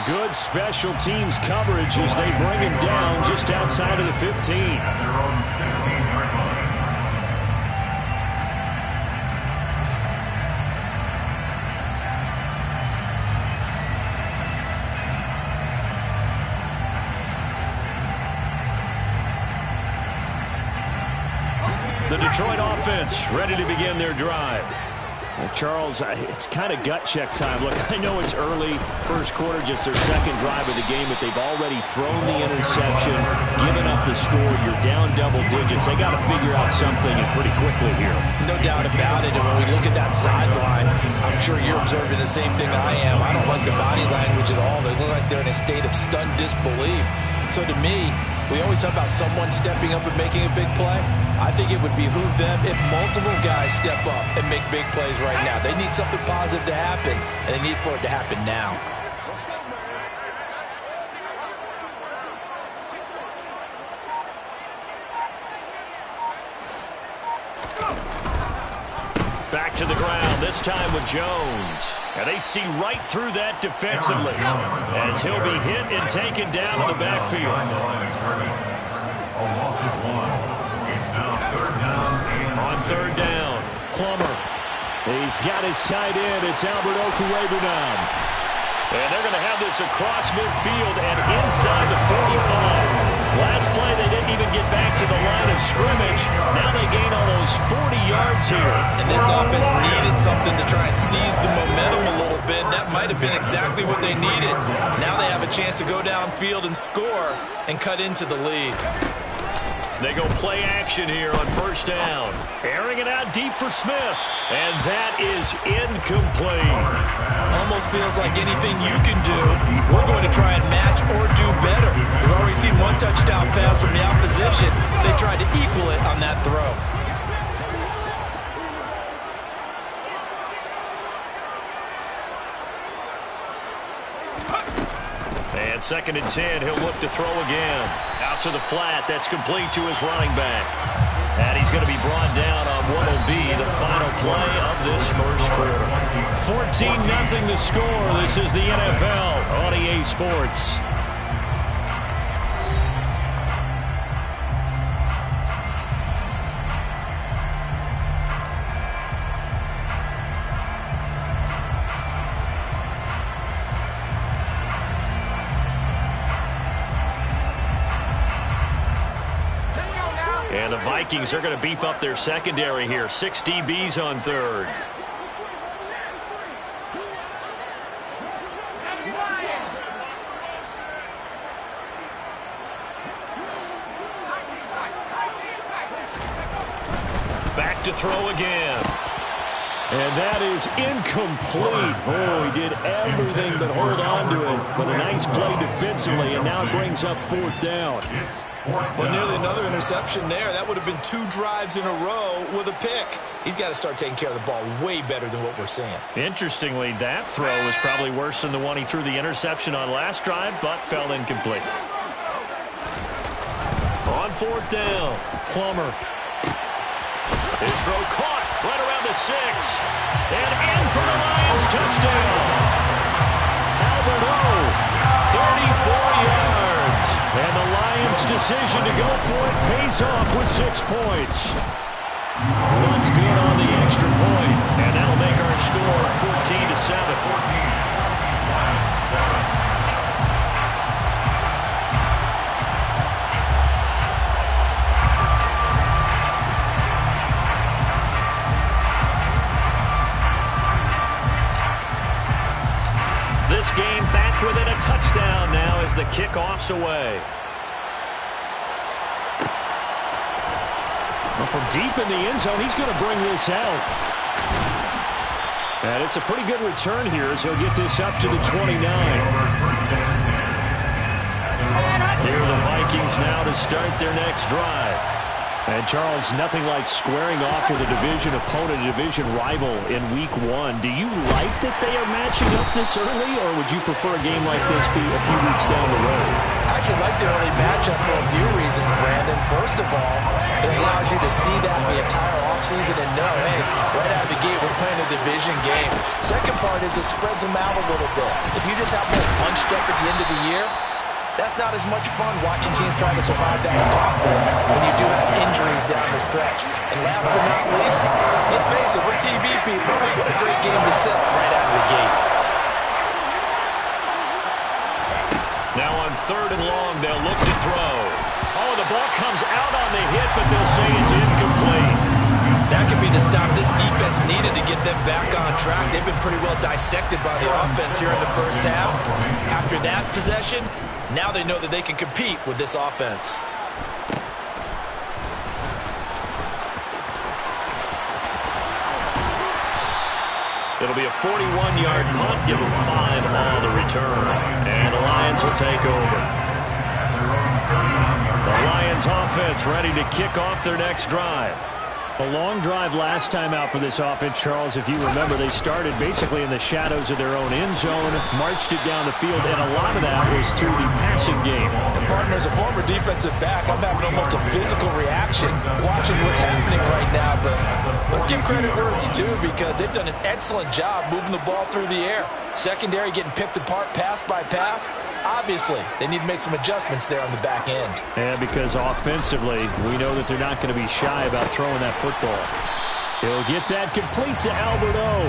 good special teams coverage as they bring him down just outside of the 15. At their own 16-yard line. The Detroit offense ready to begin their drive. Well, Charles, it's kind of gut check time. Look, I know it's early, first quarter, just their second drive of the game, but they've already thrown the interception, given up the score. You're down double digits. They got to figure out something and pretty quickly here. No doubt about it. And when we look at that sideline, I'm sure you're observing the same thing I am. I don't like the body language at all. They look like they're in a state of stunned disbelief. So to me, we always talk about someone stepping up and making a big play. I think it would behoove them if multiple guys step up and make big plays right now. They need something positive to happen, and they need for it to happen now. Back to the ground, this time with Jones. And they see right through that defensively as he'll be hit and taken down in the backfield. On third down, Plummer. He's got his tight end. It's Albert Okwuegbunam. And they're going to have this across midfield and inside the 45. Last play, they didn't even get back to the line of scrimmage. Now they gain almost 40 yards here. And this offense needed something to try and seize the momentum a little bit. That might have been exactly what they needed. Now they have a chance to go downfield and score and cut into the lead. They go play action here on first down. Airing it out deep for Smith. And that is incomplete. Almost feels like anything you can do, we're going to try and match or do better. We've already seen one touchdown pass from the opposition. They tried to equal it on that throw. And second and 10, he'll look to throw again. Out to the flat, that's complete to his running back. And he's going to be brought down on what will be the final play of this first quarter. 14-0 the score. This is the NFL on EA Sports. And the Vikings are going to beef up their secondary here. 6 DBs on third. Back to throw again. And that is incomplete. Oh, he did everything but hold on to it. But a nice play defensively, and now it brings up fourth down. Well, nearly another interception there. That would have been 2 drives in a row with a pick. He's got to start taking care of the ball way better than what we're seeing. Interestingly, that throw was probably worse than the one he threw the interception on last drive, but fell incomplete. On fourth down, Plummer. His throw caught right around the 6. And in for the Lions, touchdown. Albert O, 34 yards. And the Lions' decision to go for it pays off with 6 points. That's good on the extra point. And that'll make our score 14-7. This game back within a touchdown now as the kickoff's away. Well, from deep in the end zone, he's going to bring this out. And it's a pretty good return here as he'll get this up to the 29. Here are the Vikings now to start their next drive. And Charles, nothing like squaring off with a division opponent, a division rival in week 1. Do you like that they are matching up this early, or would you prefer a game like this be a few weeks down the road? I actually like the early matchup for a few reasons, Brandon. First of all, it allows you to see that the entire offseason and know, hey, right out of the gate, we're playing a division game. Second part is it spreads them out a little bit. If you just have them bunched up at the end of the year, that's not as much fun watching teams try to survive that conflict when you do have injuries down the stretch. And last but not least, let's face it, we're TV people. What a great game to set right out of the gate. Now on 3rd and long, they'll look to throw. Oh, the ball comes out on the hit, but they'll say it's incomplete. That could be the stop this defense needed to get them back on track. They've been pretty well dissected by the offense here in the first half. After that possession, now they know that they can compete with this offense. It'll be a 41-yard punt. Give them 5 on the return. And the Lions will take over. The Lions offense ready to kick off their next drive. A long drive last time out for this offense, Charles. If you remember, they started basically in the shadows of their own end zone, marched it down the field, and a lot of that was through the passing game. And partner, as a former defensive back, I'm having almost a physical reaction watching what's happening right now. But let's give credit where it's due, because they've done an excellent job moving the ball through the air. Secondary getting picked apart pass by pass. Obviously, they need to make some adjustments there on the back end. And because offensively, we know that they're not going to be shy about throwing that football. He'll get that complete to Albert O.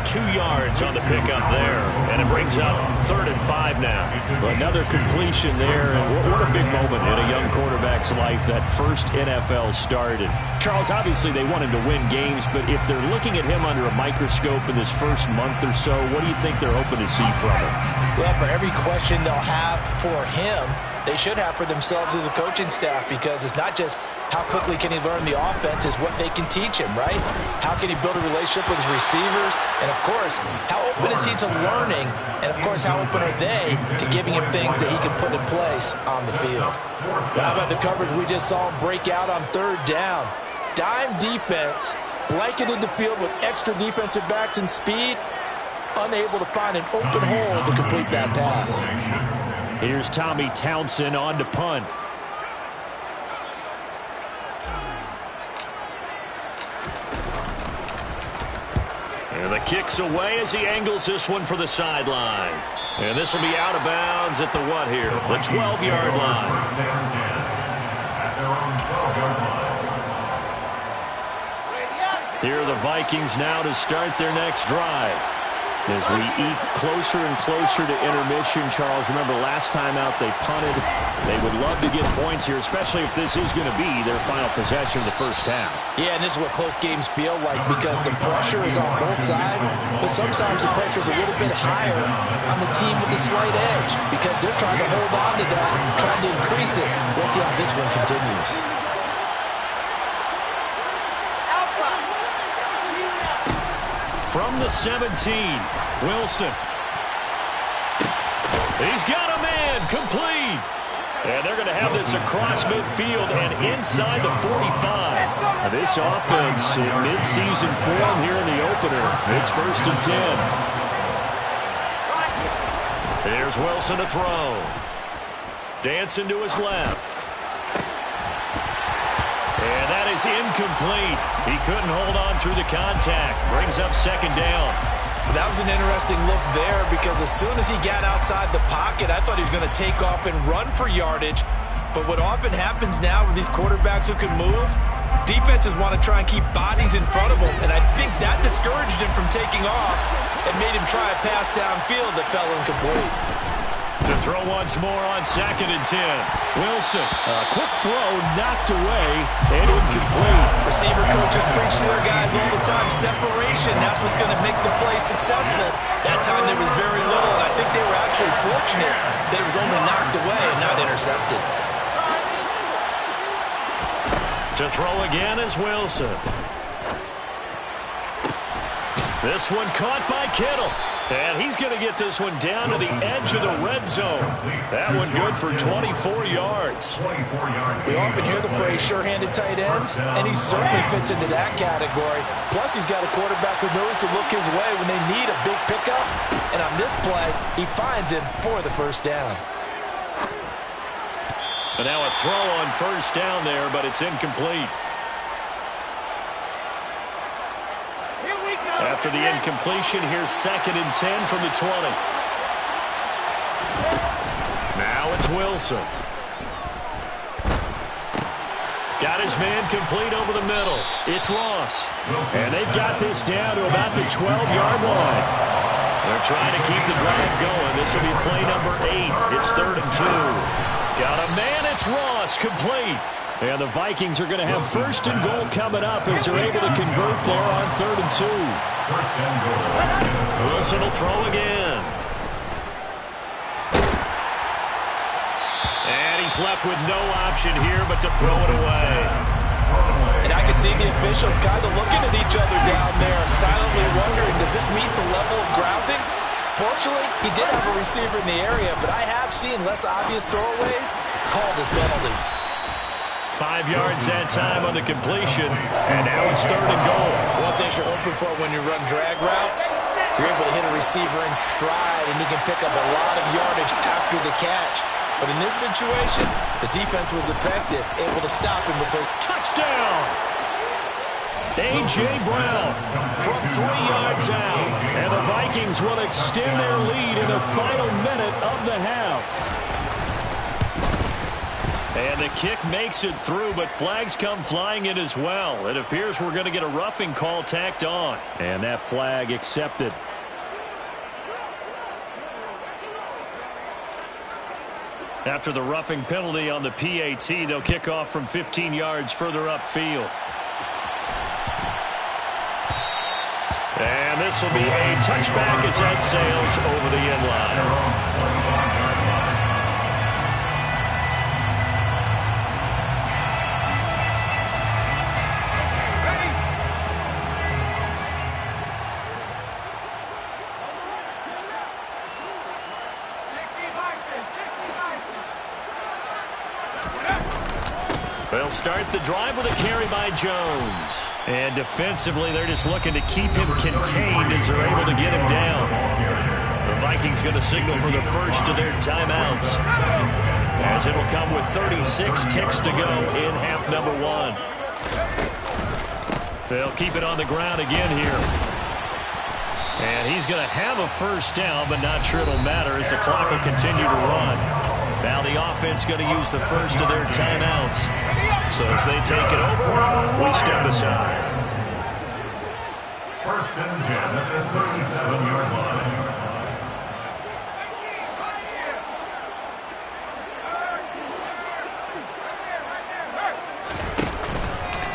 2 yards on the pickup there. And it brings up 3rd and 5 now. Another completion there. And what a big moment in a young quarterback's life, that first NFL start. And Charles, obviously they want him to win games, but if they're looking at him under a microscope in this first month or so, what do you think they're hoping to see from him? Well, for every question they'll have for him, they should have for themselves as a coaching staff, because it's not just how quickly can he learn the offense, is what they can teach him, right? How can he build a relationship with his receivers? And, of course, how open is he to learning? And, of course, how open are they to giving him things that he can put in place on the field? Well, how about the coverage we just saw him break out on 3rd down? Dime defense, blanketed the field with extra defensive backs and speed, unable to find an open hole to complete that pass. Here's Tommy Townsend on to punt. And the kick's away as he angles this one for the sideline. And this will be out of bounds at the what here? The 12-yard line. Here are the Vikings now to start their next drive. As we eat closer and closer to intermission, Charles, remember last time out they punted. They would love to get points here, especially if this is going to be their final possession of the first half. Yeah, and this is what close games feel like, because the pressure is on both sides, but sometimes the pressure is a little bit higher on the team with the slight edge, because they're trying to hold on to that, trying to increase it. We'll see how this one continues. From the 17, Wilson. He's got a man, complete. And they're going to have this across midfield and inside the 45. This offense in midseason form here in the opener. It's 1st and 10. There's Wilson to throw. Dancing to his left. And that is incomplete. He couldn't hold on through the contact. Brings up 2nd down. That was an interesting look there, because as soon as he got outside the pocket, I thought he was going to take off and run for yardage. But what often happens now with these quarterbacks who can move, defenses want to try and keep bodies in front of them. And I think that discouraged him from taking off and made him try a pass downfield that fell incomplete. To throw once more on 2nd and 10. Wilson, a quick throw, knocked away, and incomplete. Receiver coaches preach to their guys all the time, separation. That's what's going to make the play successful. That time there was very little, and I think they were actually fortunate that it was only knocked away and not intercepted. To throw again is Wilson. This one caught by Kittle. And he's going to get this one down to the edge of the red zone. That one good for 24 yards. We often hear the phrase sure-handed tight ends, and he certainly fits into that category. Plus, he's got a quarterback who knows to look his way when they need a big pickup. And on this play, he finds him for the first down. And now a throw on first down there, but it's incomplete. After the incompletion, here's 2nd and 10 from the 20. Now it's Wilson. Got his man complete over the middle. It's Ross. And they've got this down to about the 12-yard line. They're trying to keep the drive going. This will be play number 8. It's 3rd and 2. Got a man. It's Ross. Complete. And the Vikings are going to have 1st and goal coming up as they're able to convert there on 3rd and 2. Wilson will throw again. And he's left with no option here but to throw it away. And I can see the officials kind of looking at each other down there, silently wondering, does this meet the level of grounding? Fortunately, he did have a receiver in the area, but I have seen less obvious throwaways called as penalties. 5 yards that time on the completion, and now it's 3rd and goal. One thing you're hoping for when you run drag routes, you're able to hit a receiver in stride, and he can pick up a lot of yardage after the catch. But in this situation, the defense was effective, able to stop him before. Touchdown! A.J. Brown from 3 yards out, and the Vikings will extend their lead in the final minute of the half. And the kick makes it through, but flags come flying in as well. It appears we're going to get a roughing call tacked on. And that flag accepted. After the roughing penalty on the PAT, they'll kick off from 15 yards further upfield. And this will be a touchback as that sails over the end line. They'll start the drive with a carry by Jones. And defensively, they're just looking to keep him contained as they're able to get him down. The Vikings going to signal for the first of their timeouts, as it'll come with 36 ticks to go in half number 1. They'll keep it on the ground again here. And he's going to have a first down, but not sure it'll matter as the clock will continue to run. Now the offense going to use the first of their timeouts. So as they take it over, we step aside. 1st and 10 at the 37-yard line.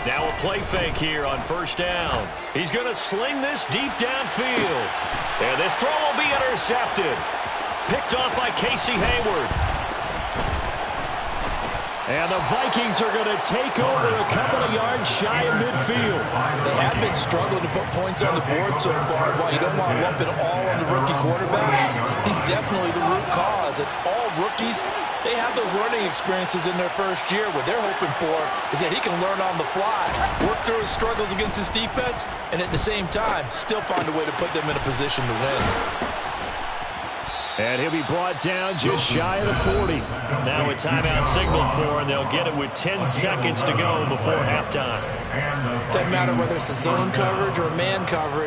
Now a play fake here on 1st down. He's going to sling this deep downfield. And this throw will be intercepted. Picked off by Casey Hayward. And the Vikings are going to take over a couple of yards shy of midfield. They have been struggling to put points on the board so far. While you don't want to lump it all on the rookie quarterback, he's definitely the root cause. And all rookies, they have those learning experiences in their first year. What they're hoping for is that he can learn on the fly, work through his struggles against his defense, and at the same time, still find a way to put them in a position to win. And he'll be brought down just shy of the 40. Now a timeout signaled for, and they'll get it with 10 seconds to go before halftime. Doesn't matter whether it's a zone coverage or man coverage.